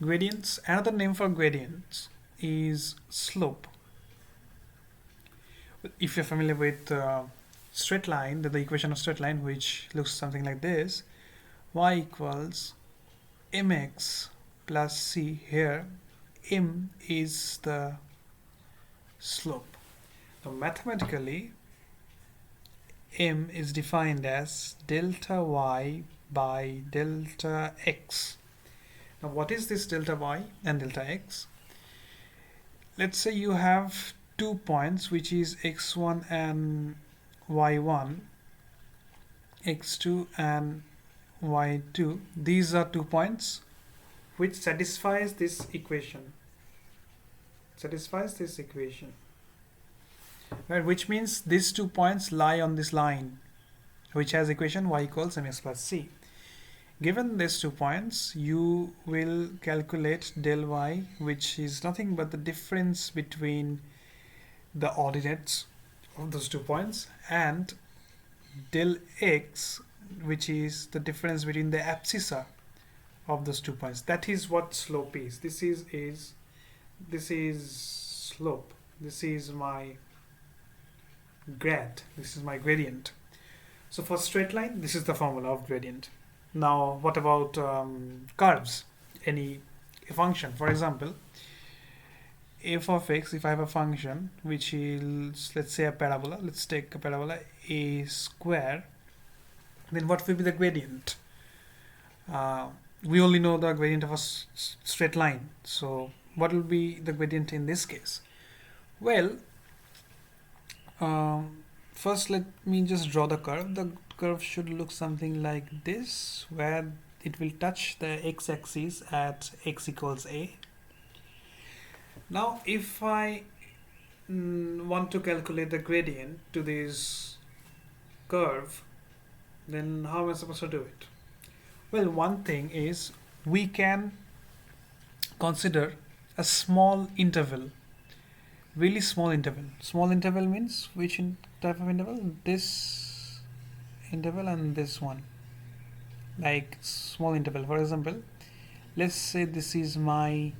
Gradients, another name for gradients is slope. If you're familiar with straight line, the equation of straight line, which looks something like this: y equals mx plus c. Here m is the slope. Now mathematically, m is defined as delta y by delta x. Now what is this delta y and delta x? Let's say you have 2 points, which is x1 and y1, x2 and y2. These are 2 points which satisfies this equation. Right, which means these 2 points lie on this line, which has equation y equals mx plus c. Given these 2 points, you will calculate del y, which is nothing but the difference between the ordinates of those 2 points, and del x, which is the difference between the abscissa of those 2 points. That is what slope is. This is slope. This is my grad. This is my gradient. So for straight line, this is the formula of gradient. Now, what about curves? Any function, for example, f of x. If I have a function which is, let's say, a parabola. Let's take a parabola a square. Then what will be the gradient? We only know the gradient of a straight line. So what will be the gradient in this case? Well, first let me just draw the curve. The curve should look something like this, where it will touch the x-axis at x equals a. Now if I want to calculate the gradient to this curve, then how am I supposed to do it? Well, one thing is, we can consider a small interval, really small interval. Small interval means which type of interval? This interval and this one. Like small interval, for example, let's say this is my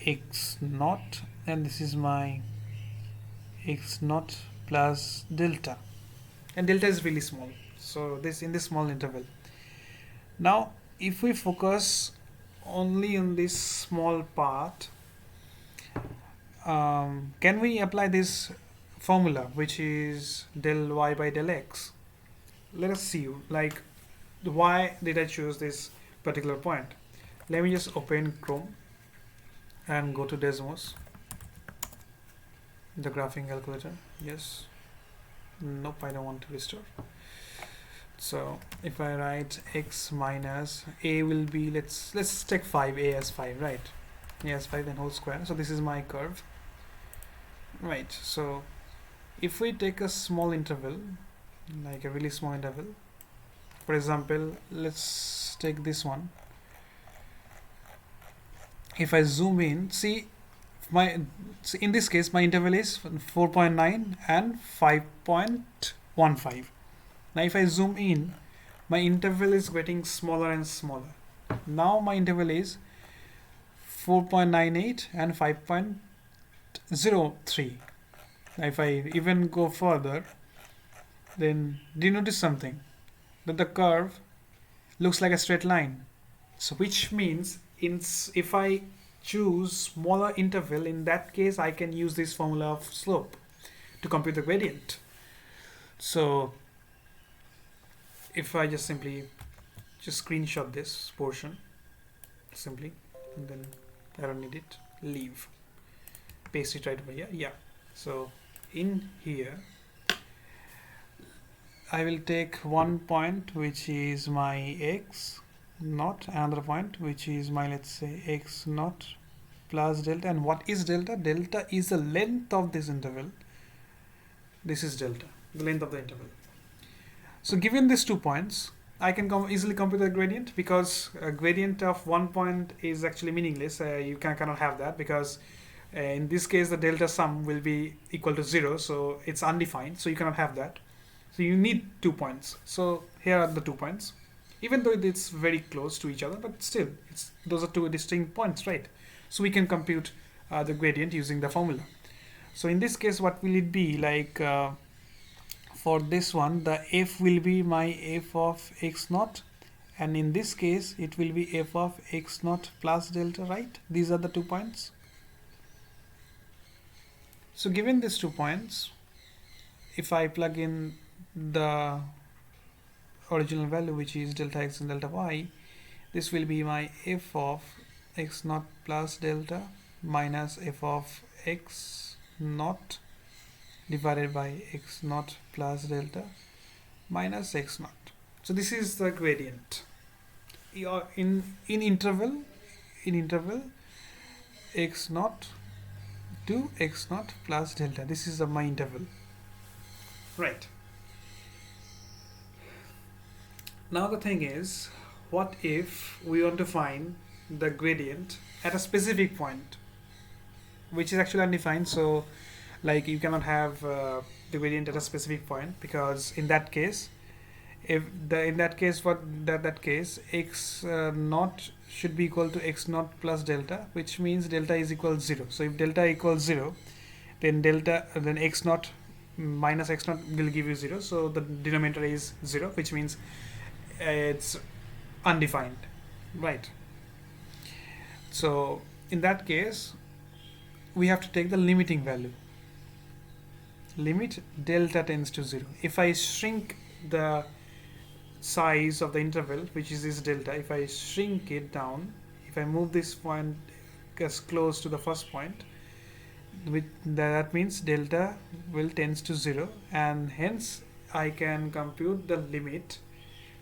x naught and this is my x naught plus delta, and delta is really small, so this in this small interval. Now if we focus only on this small part, can we apply this formula, which is del y by del x? Let us see, like, why did I choose this particular point? Let me just open Chrome and go to Desmos, the graphing calculator. Yes, nope, I don't want to restore. So if I write x minus a will be, let's take 5, a as 5, right? A as 5 then whole square. So this is my curve, right? So if we take a small interval, like a really small interval, for example, let's take this one. If I zoom in, see in this case my interval is 4.9 and 5.15. Now if I zoom in, my interval is getting smaller and smaller. Now my interval is 4.98 and 5.03. Now if I even go further, then do you notice something? That the curve looks like a straight line. So which means if I choose smaller interval, in that case I can use this formula of slope to compute the gradient. So if I just simply screenshot this portion simply, and then I don't need it, leave, paste it right over here. Yeah, so in here I will take one point which is my x naught, another point which is my, let's say, x naught plus delta. And what is delta? Delta is the length of this interval. This is delta, the length of the interval. So given these 2 points, I can easily compute the gradient, because a gradient of 1 point is actually meaningless. You cannot have that, because in this case the delta sum will be equal to 0, so it's undefined, so you cannot have that. So you need 2 points. So here are the 2 points. even though it's very close to each other, but still those are two distinct points, right? So we can compute the gradient using the formula. So in this case, what will it be like? For this one, the f will be my f of x naught, and in this case it will be f of x naught plus delta, right? These are the 2 points. So given these 2 points, if I plug in the original value, which is delta x and delta y, this will be my f of x naught plus delta minus f of x naught divided by x naught plus delta minus x naught. So this is the gradient in interval x naught to x naught plus delta. This is my interval, right? Now the thing is, what if we want to find the gradient at a specific point which is actually undefined? So like you cannot have the gradient at a specific point, because in that case, x naught should be equal to x naught plus delta, which means delta is equal to 0. So if delta equals 0, then x naught minus x naught will give you 0. So the denominator is 0, which means it's undefined, right? So in that case, we have to take the limiting value. Limit delta tends to 0. If I shrink the size of the interval, which is this delta, if I shrink it down, if I move this point as close to the first point, that means delta will tends to 0, and hence I can compute the limit.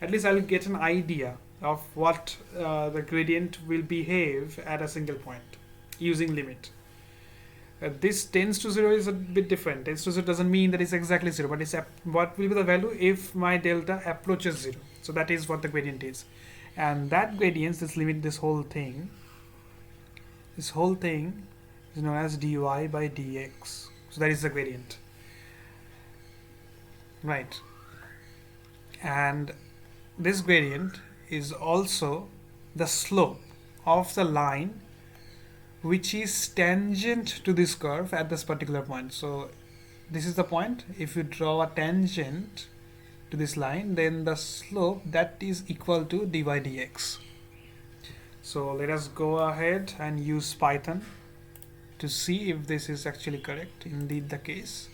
At least I'll get an idea of what the gradient will behave at a single point using limit. This tends to 0 is a bit different. Tends to 0 doesn't mean that it's exactly 0, but it's what will be the value if my delta approaches 0. So that is what the gradient is. And that gradient, this limit, this whole thing is known as dy by dx. So that is the gradient, right? And this gradient is also the slope of the line which is tangent to this curve at this particular point. So this is the point. If you draw a tangent to this line, then the slope that is equal to dy dx. So let us go ahead and use Python to see if this is actually correct, indeed the case.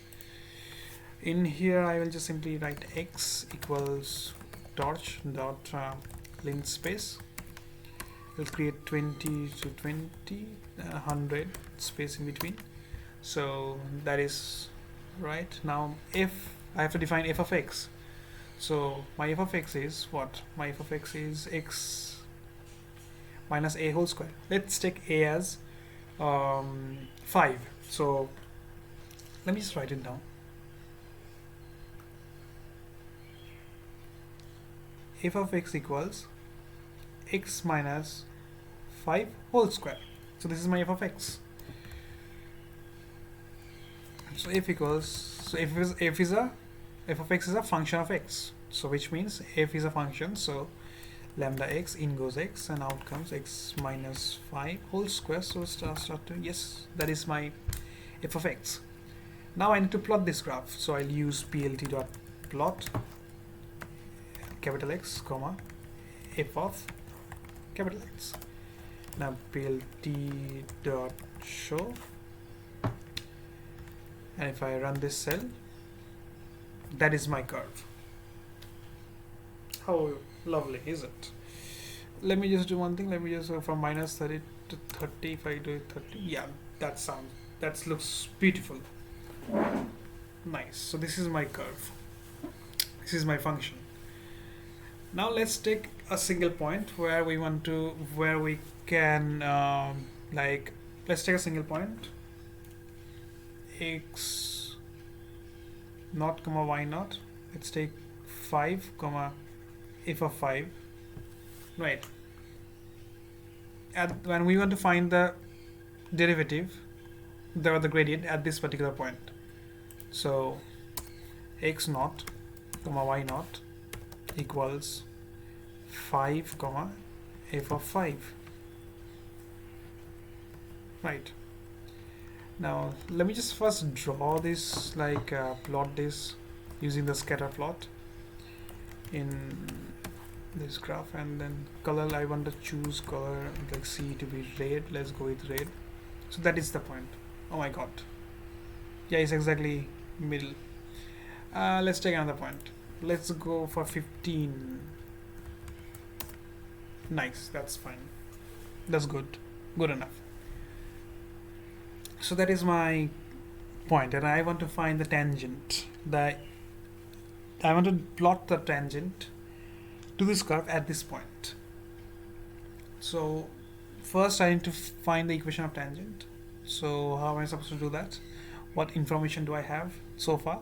In here I will just simply write x equals torch dot length space. We'll create 20 to 20, 100 space in between. So that is right. Now I have to define f of x. So my f of x is what? My f of x is x minus a whole square. Let's take a as 5. So let me just write it down. F of x equals x minus 5 whole square. So this is my f of x. So f of x is a function of x. So which means f is a function. So lambda x, in goes x, and out comes x minus 5 whole square. So start to, yes, that is my f of x. Now I need to plot this graph. So I'll use plt.plot capital X, comma, f of capital X. Now plt.show, and if I run this cell, that is my curve. How lovely is it? Let me just do one thing. Let me just go from minus 30 to 30. If I do it 30, yeah, that looks beautiful. Nice. So this is my curve. This is my function. Now let's take a single point where we can let's take a single point, x naught comma y naught. Let's take 5 comma f of 5, right? When we want to find the derivative, the gradient at this particular point. So x naught comma y naught equals 5 comma f of 5. Right, now let me just first draw this, like plot this using the scatter plot in this graph, and then color, I want to choose color like C to be red. Let's go with red. So that is the point. Oh my god, yeah, it's exactly middle. Let's take another point. Let's go for 15. Nice, that's fine, that's good enough. So that is my point, and I want to find the tangent. I want to plot the tangent to this curve at this point. So first I need to find the equation of tangent. So how am I supposed to do that? What information do I have so far?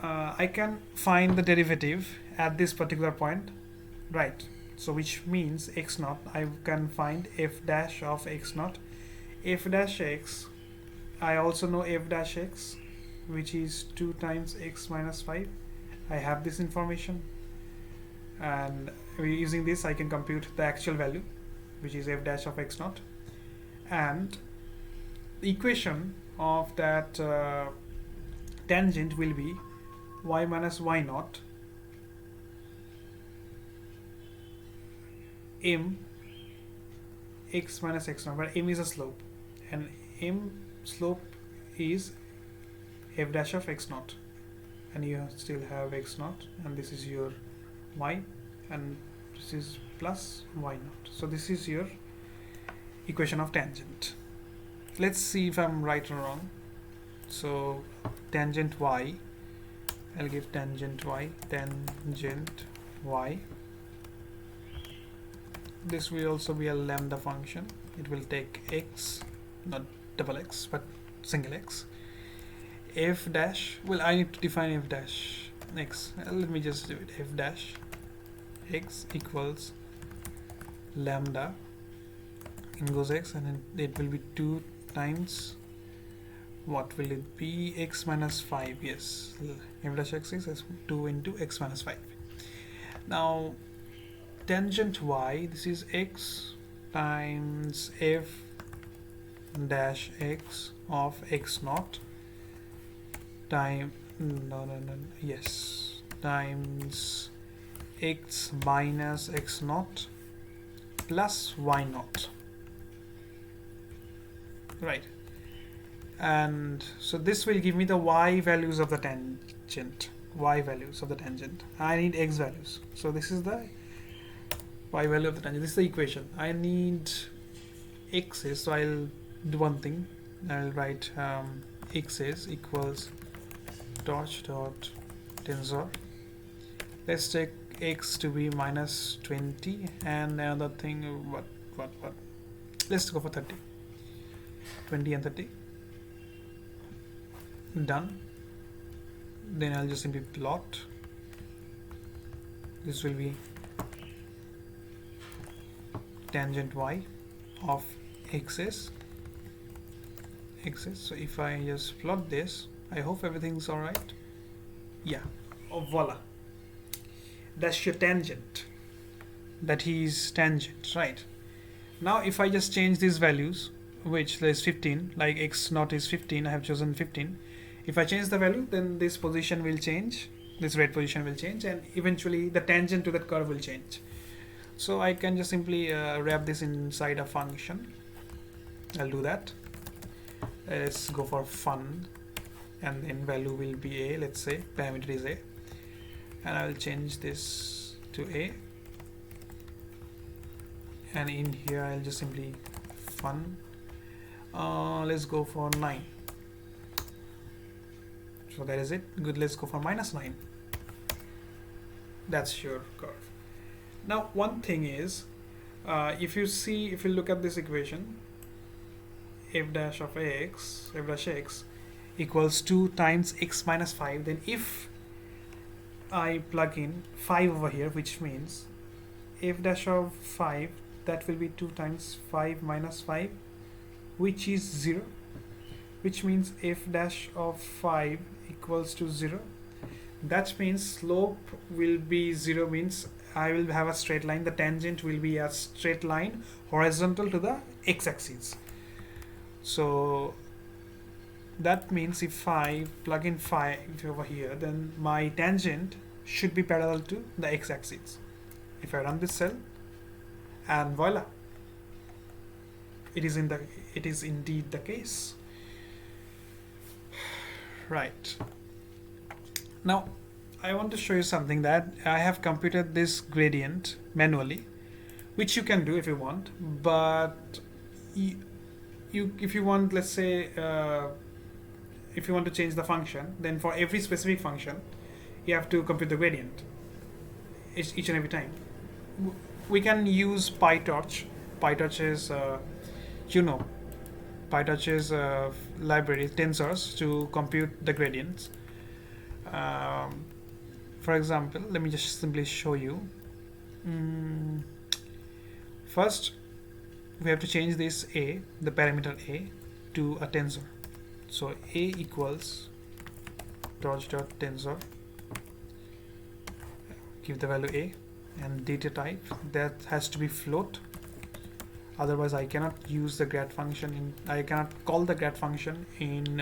I can find the derivative at this particular point, right? So which means x naught, I can find f dash of x naught. F dash x, I also know f dash x, which is 2 times x minus 5. I have this information, and using this I can compute the actual value, which is f dash of x naught, and the equation of that tangent will be y minus y naught m x minus x naught, where m is a slope, and m slope is f dash of x naught, and you still have x naught, and this is your y, and this is plus y naught. So this is your equation of tangent. Let's see if I'm right or wrong. So tangent y, I'll give tangent y, this will also be a lambda function. It will take x, not double x but single x. F dash, well, I need to define f dash x. Let me just do it. F dash x equals lambda in goes x, and then it will be 2 times, what will it be, x minus 5. Yes, f dash x is 2 into x minus 5. Now tangent y, this is x times f dash x of x naught times x minus x naught plus y naught, right? And so this will give me the y values of the tangent. I need x values, so this is the y value of the tangent. This is the equation. I need x's, so I'll do one thing. I'll write x's equals torch dot tensor. Let's take x to be minus 20, and another thing, what let's go for 30. 20 and 30. Done. Then I'll just simply plot. This will be tangent y of x's. So if I just plot this, I hope everything's alright. Yeah. Oh, voila. That's your tangent. That is tangent, right? Now if I just change these values, which is 15, like x naught is 15, I have chosen 15. If I change the value, then this position will change, this red position will change, and eventually the tangent to that curve will change. So I can just simply wrap this inside a function. I'll do that. Let's go for fun, and then value will be a, let's say parameter is a, and I'll change this to a, and in here I'll just simply fun. Let's go for 9. So that is it. Good. Let's go for minus 9. That's your curve. Now one thing is, if you look at this equation, f dash x equals 2 times x minus 5, then if I plug in 5 over here, which means f dash of 5, that will be 2 times 5 minus 5, which is 0, which means f dash of 5 equals to 0. That means slope will be 0, means I will have a straight line. The tangent will be a straight line horizontal to the x-axis. So that means if I plug in 5 over here, then my tangent should be parallel to the x-axis. If I run this cell, and voila, it is indeed the case. Right. Now I want to show you something that I have computed this gradient manually, which you can do if you want, but if you want, let's say, if you want to change the function, then for every specific function you have to compute the gradient each and every time. We can use PyTorch. PyTorch is PyTorch's library tensors to compute the gradients. For example, let me just simply show you. First, we have to change this a, the parameter a, to a tensor. So a equals torch.tensor, give the value a, and data type that has to be float. Otherwise, I cannot use the grad function I cannot call the grad function in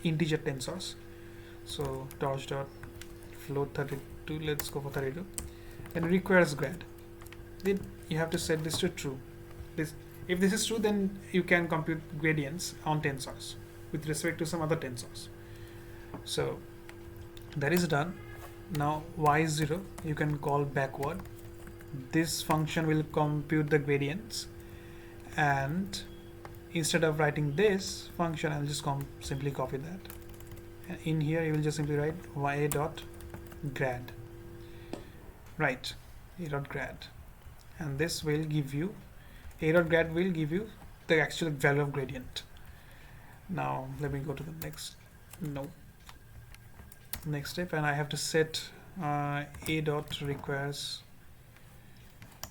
integer tensors. So torch.float 32. Let's go for 32. And it requires grad. Then you have to set this to true. If this is true, then you can compute gradients on tensors with respect to some other tensors. So that is done. Now y0 you can call backward. This function will compute the gradients, and instead of writing this function, I'll just simply copy that. And in here you will just simply write y.grad. Right, a.grad, and this will give you a.grad will give you the actual value of gradient. Now let me go to the next step, and I have to set a dot requires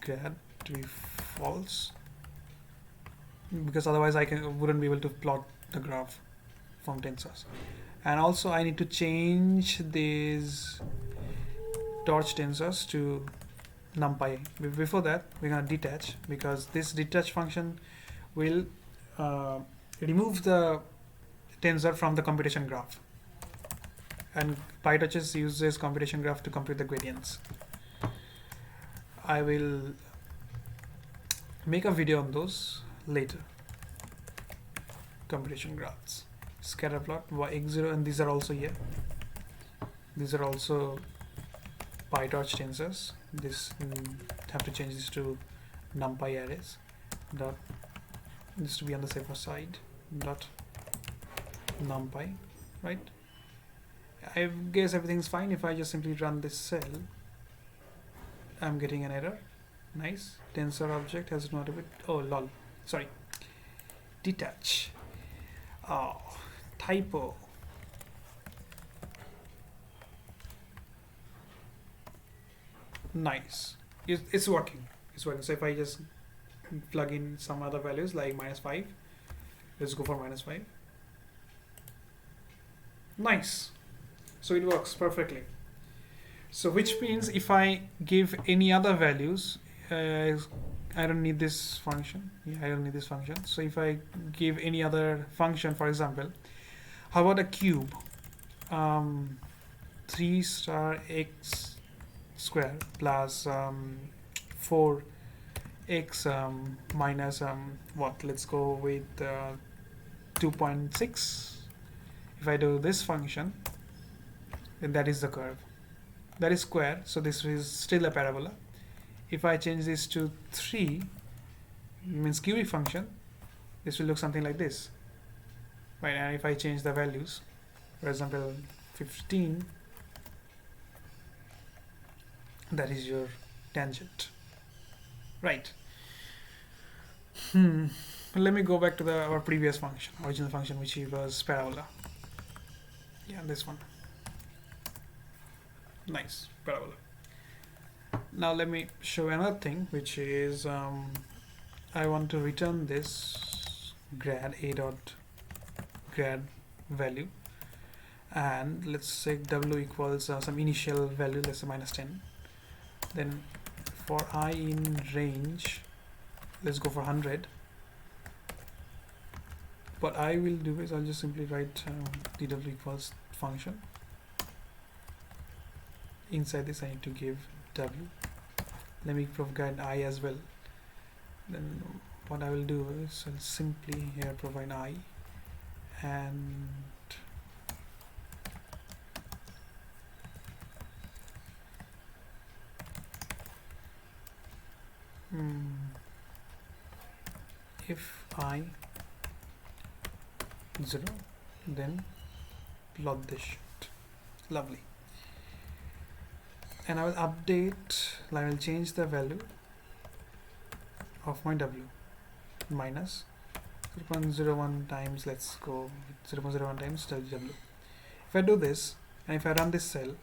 grad to be false, because otherwise I wouldn't be able to plot the graph from tensors. And also I need to change these torch tensors to numpy. Before that, we're going to detach, because this detach function will remove the tensor from the computation graph, and PyTorch uses computation graph to compute the gradients. I will make a video on those later. Computation graphs, scatter plot, x0, and these are also here. These are also PyTorch tensors. This have to change this to numpy arrays. Dot, just to be on the safer side. Dot numpy, right? I guess everything's fine. If I just simply run this cell, I'm getting an error. Nice. Tensor object has not a bit. Oh lol. Sorry. Detach. Oh, typo. Nice. It's working. It's working. So if I just plug in some other values like -5, let's go for -5. Nice. So it works perfectly. So which means if I give any other values, I don't need this function. Yeah, I don't need this function. So if I give any other function, for example, how about a cube? 3 star x square plus 4x minus what? Let's go with 2.6. If I do this function, then that is the curve. That is square, so this is still a parabola. If I change this to 3, means cubic function, this will look something like this. Right, and if I change the values, for example 15, that is your tangent. Right. Let me go back to our previous function, original function, which was parabola. Yeah, this one. Nice, parabola. Now let me show another thing, which is I want to return this grad a.grad value, and let's say w equals some initial value, let's say -10. Then for I in range, let's go for 100. What I will do is I'll just simply write dw equals function. Inside this I need to give w. Let me provide I as well. Then what I will do is I'll simply here provide I and if I 0, then plot this shit. Lovely. And I will update, I will change the value of my w minus 0.01 times, let's go 0.01 times w. If I do this and if I run this cell,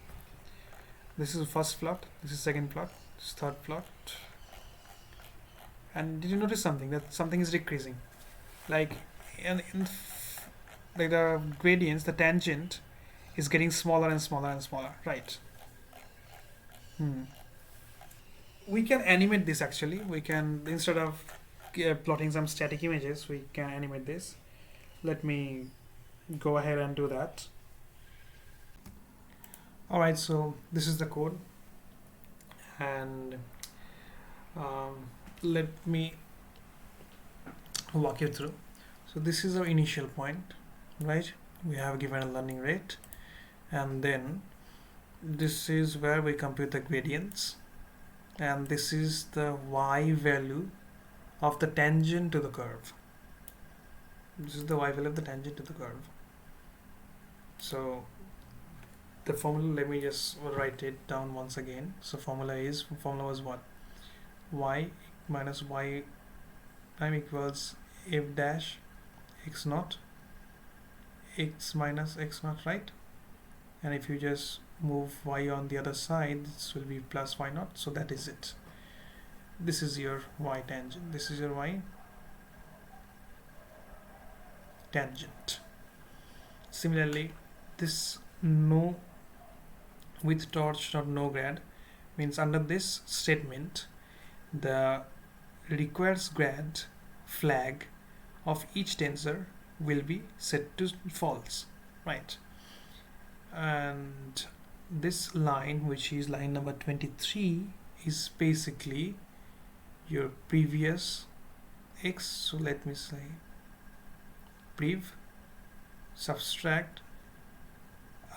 this is the first plot, this is second plot, this is third plot, and did you notice something, that something is decreasing, like like the gradients, the tangent is getting smaller and smaller and smaller, right? We can animate this actually. We can, instead of plotting some static images, we can animate this. Let me go ahead and do that. Alright, so this is the code, and let me walk you through. So this is our initial point, right? We have given a learning rate, and then this is where we compute the gradients, and this is the y value of the tangent to the curve. This is the y value of the tangent to the curve. So the formula, let me just write it down once again. So formula was what? Y minus y prime equals f dash x naught x minus x naught, right? And if you just move y on the other side, this will be plus y naught. So that is it. This is your y tangent. This is your y tangent. Similarly, this no with torch not no grad means under this statement, the requires grad flag of each tensor will be set to false, right? And this line, which is line number 23, is basically your previous x. So let me say prev subtract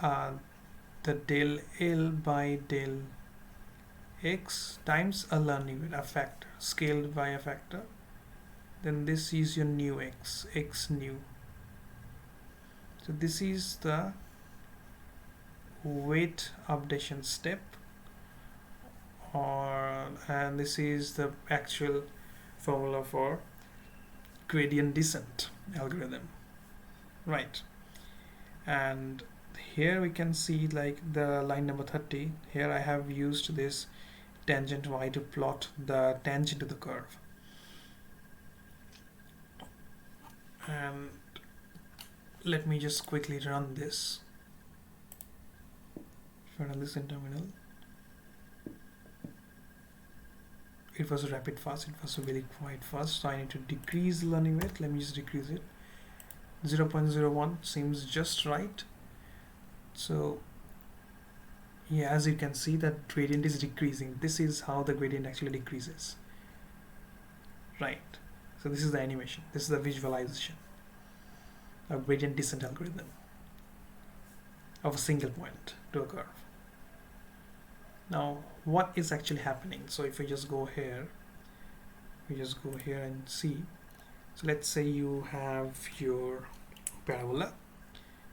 the del L by del x times a learning rate, a factor scaled by a factor. Then this is your new x new. So this is the weight updation step, and this is the actual formula for gradient descent algorithm, right? And here we can see like the line number 30. Here I have used this tangent y to plot the tangent to the curve, and let me just quickly run this. If I run this in terminal, it was a rapid fast, it was really quite fast, so I need to decrease the learning rate. Let me just decrease it. 0.01 seems just right. So yeah, as you can see, that gradient is decreasing. This is how the gradient actually decreases, right? So this is the animation, this is the visualization of gradient descent algorithm of a single point to a curve. Now what is actually happening? So if we just go here, and see. So let's say you have your parabola,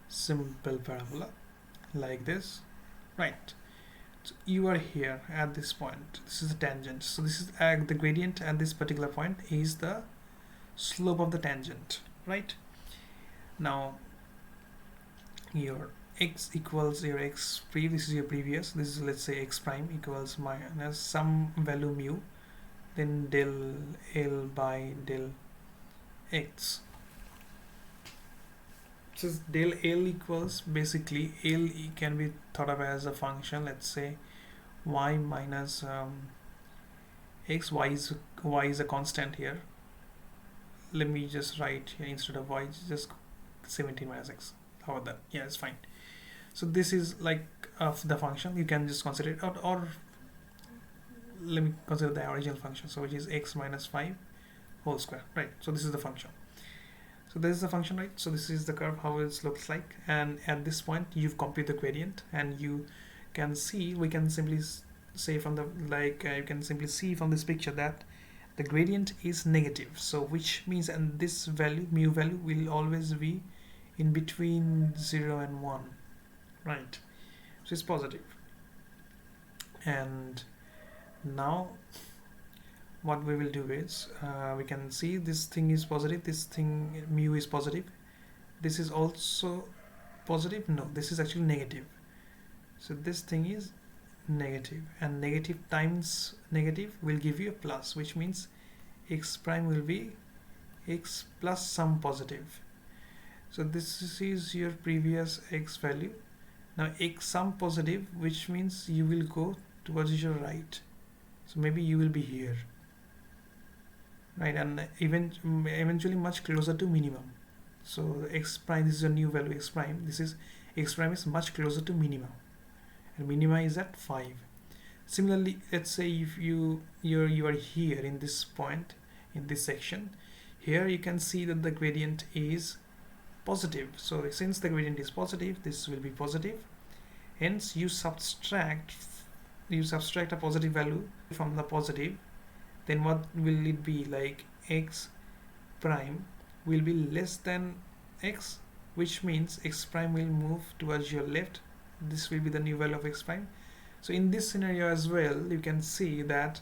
simple parabola like this, right? So you are here at this point, this is the tangent. So this is the gradient at this particular point is the slope of the tangent, right? Now your x equals your x this is your previous, this is, let's say, x prime equals minus some value mu, then del L by del x. So del L equals, basically L can be thought of as a function, let's say y minus y is a constant here. Let me just write here instead of y just 17 minus x. How about that? Yeah, it's fine. So this is like of the function. You can just consider it out, or let me consider the original function, so which is x minus 5 whole square, right? So this is the function. So this is the function, right? So this is the curve, how it looks like. And at this point you've computed the gradient, and you can see, we can simply say from the you can simply see from this picture that the gradient is negative. So which means, and this value, mu value, will always be in between 0 and 1, right? So it's positive. And now what we will do is, we can see this thing is positive, this thing mu is positive, this is also positive, no, this is actually negative. So this thing is negative, and negative times negative will give you a plus, which means x prime will be x plus some positive. So this is your previous x value. Now x some positive, which means you will go towards your right. So maybe you will be here, right? And eventually much closer to minimum. So x prime, this is a new value x prime. This is x prime is much closer to minimum, and minima is at 5. Similarly, let's say if you are here in this point, in this section, here you can see that the gradient is positive. So since the gradient is positive, this will be positive. Hence you subtract a positive value from the positive, then what will it be? Like x prime will be less than x, which means x prime will move towards your left. This will be the new value of x prime. So in this scenario as well, you can see that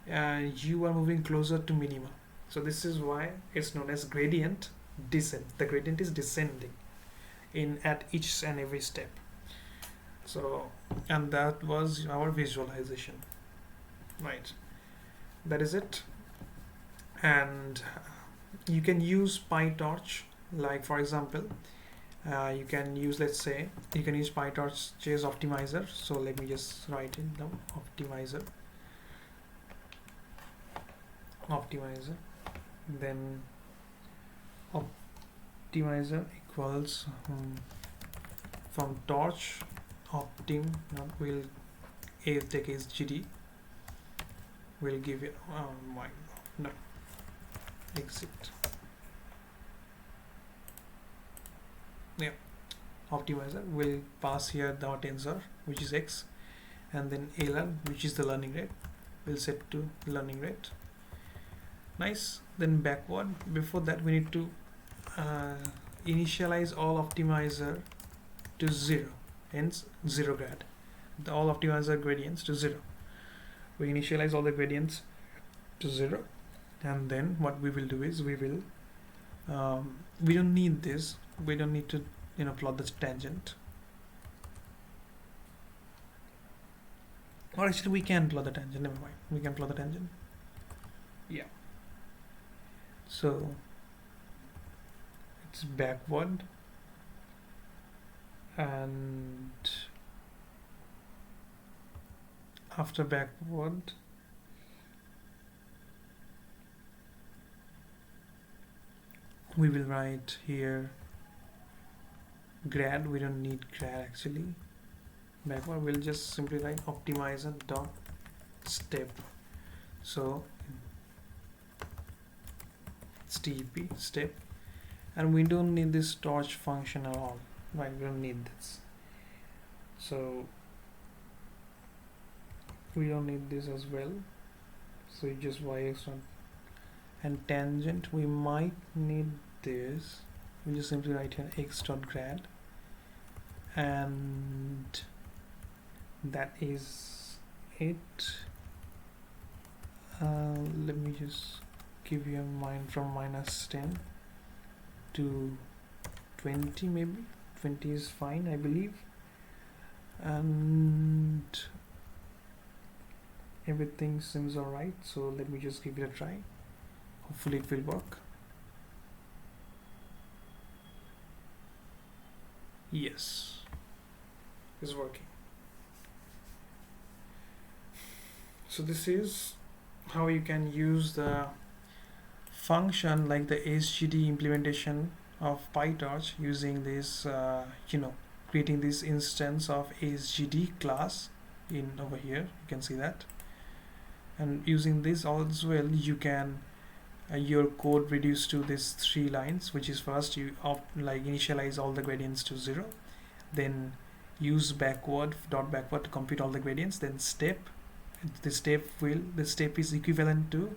you are moving closer to minima. So this is why it's known as gradient descent. The gradient is descending at each and every step. So, and that was our visualization, right? That is it. And you can use PyTorch, like for example, you can use, let's say you can use PyTorch chase optimizer. So let me just write it down, optimizer, then optimizer equals from torch optim, will take is gd, will give you exit. Yeah, optimizer will pass here the tensor, which is x, and then learn, which is the learning rate, will set to learning rate. Nice. Then backward, before that we need to initialize all optimizer to 0, hence 0 grad, all optimizer gradients to 0. We initialize all the gradients to 0, and then what we will do is we will we don't need this, we don't need to plot the tangent, or actually we can plot the tangent, never mind, we can plot the tangent. Yeah, so it's backward, and after backward we will write here grad. We don't need grad actually. Backward we'll just simply write optimizer dot step. So step, and we don't need this torch function at all, right? We don't need this, so we don't need this as well. So you just yx1, and tangent we might need this. We just simply write here x dot grad, and that is it. Let me just give you a mind from -10 to 20, maybe 20 is fine, I believe, and everything seems alright. So let me just give it a try, hopefully it will work. Yes, it's working. So this is how you can use the function like the SGD implementation of PyTorch using this, creating this instance of SGD class in over here. You can see that, and using this as well, you can your code reduce to these 3 lines, which is first you initialize all the gradients to 0, then use backward to compute all the gradients, then step. The step is equivalent to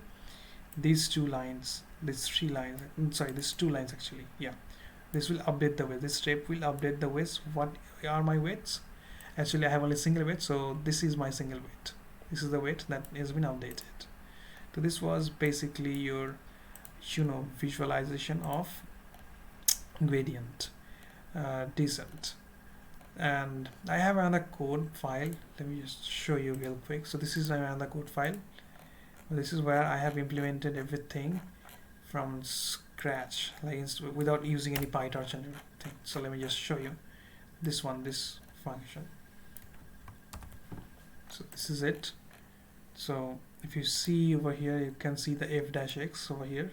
these 2 lines, these 3 lines, sorry, these 2 lines actually, yeah. This will update the weight. This step will update the weights. What are my weights? Actually, I have only single weight, so this is my single weight. This is the weight that has been updated. So this was basically your visualization of gradient descent. And I have another code file. Let me just show you real quick. So this is another code file. This is where I have implemented everything from scratch, without using any PyTorch and everything. So let me just show you this function. So this is it. So if you see over here, you can see the f-x over here.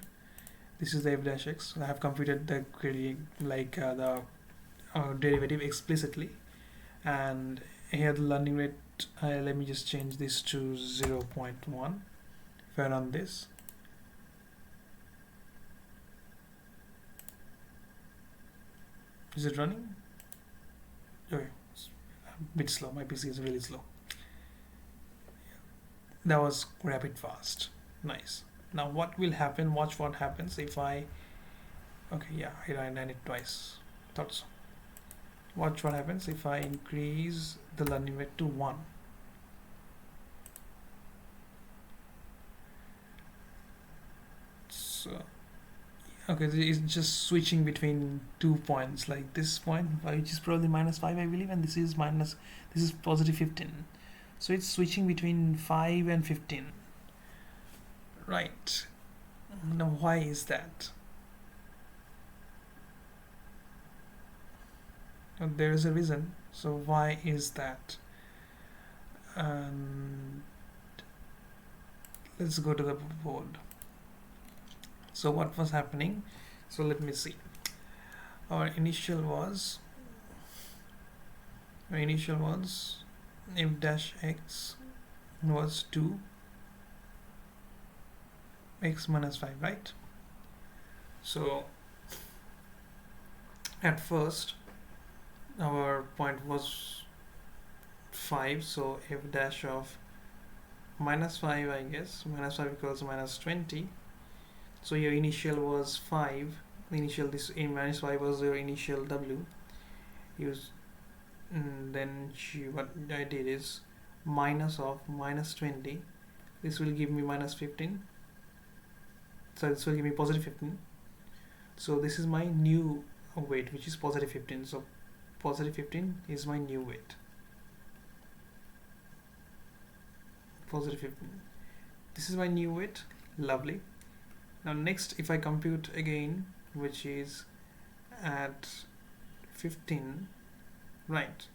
This is the f-x. I have computed the gradient, the derivative explicitly, and here the learning rate, let me just change this to 0.1. if I run this, is it running? Okay, it's a bit slow. My PC is really slow. That was rapid fast. Nice. Now what will happen, watch what happens if I, okay, yeah, I ran it twice, thought so. Watch what happens if I increase the learning rate to 1. So, okay, it's just switching between 2 points, like this point, which is probably -5, I believe, and this is positive 15. So it's switching between 5 and 15. Right. Now why is that? There is a reason. So why is that? And let's go to the board. So what was happening? So let me see. Our initial was f-x was 2, x minus 5, right? So at first our point was 5, so f dash of -5, I guess, -5 equals -20. So your initial was 5. This in -5 was your initial w. Then what I did is minus of -20. This will give me -15. So this will give me positive 15. So this is my new weight, which is positive 15. So positive 15 is my new weight. Positive 15. This is my new weight. Lovely. Now next, if I compute again, which is at 15, right,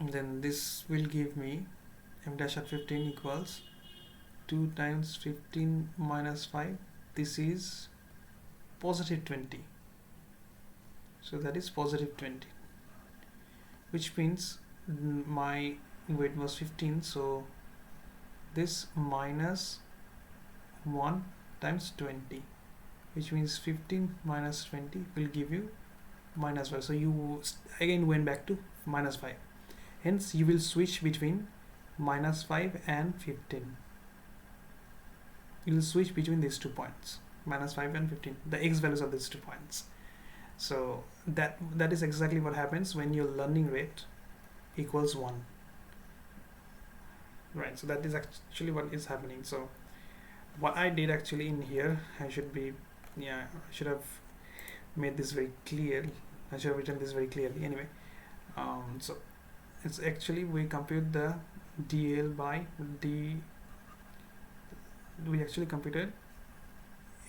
then this will give me f dash at 15 equals 2 times 15 minus 5. This is positive 20. So that is positive 20, which means my weight was 15. So this minus 1 times 20, which means 15 minus 20 will give you -5. So you again went back to -5. Hence you will switch between -5 and 15. You will switch between these 2 points, -5 and 15, the x values of these 2 points. So that is exactly what happens when your learning rate equals 1. Right, so that is actually what is happening. So what I did actually in here, I should have made this very clear. I should have written this very clearly. Anyway, so it's actually we compute the dl by d. We actually computed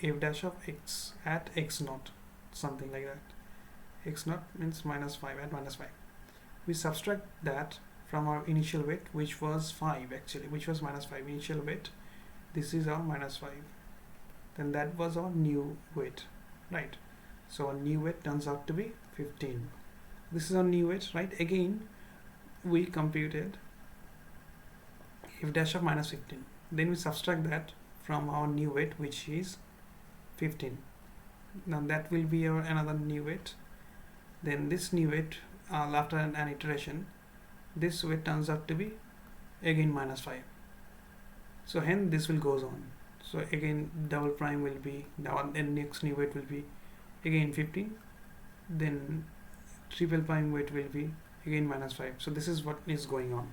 f dash of x at x naught, something like that. X naught means -5, at -5. We subtract that from our initial weight, which was 5 actually, which was -5 initial weight. This is our -5. Then that was our new weight, right? So our new weight turns out to be 15. This is our new weight, right? Again, we computed if dash of -15. Then we subtract that from our new weight, which is 15. Now that will be our another new weight. Then this new weight, after an iteration, this weight turns out to be again -5. So hence this will goes on. So again double prime will be now, and next new weight will be again 15. Then triple prime weight will be again -5. So this is what is going on.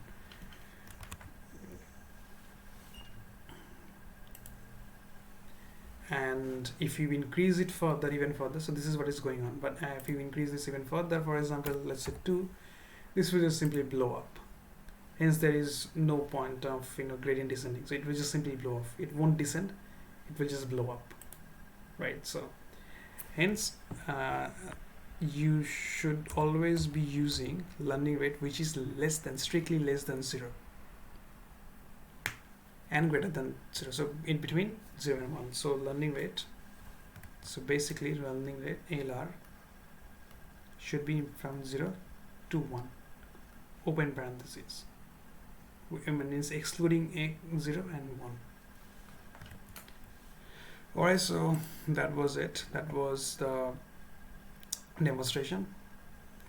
And if you increase it further, even further, so this is what is going on. But if you increase this even further, for example, let's say 2, this will just simply blow up. Hence there is no point of gradient descending, so it will just simply blow off. It won't descend, it will just blow up, right? So hence you should always be using learning rate which is less than, strictly less than 0 and greater than 0, so in between 0 and 1. So learning rate, so basically learning rate LR should be from 0 to 1, open parentheses. I mean, it's excluding 0 and 1. Alright, so that was it. That was the demonstration.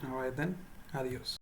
Alright then, adios.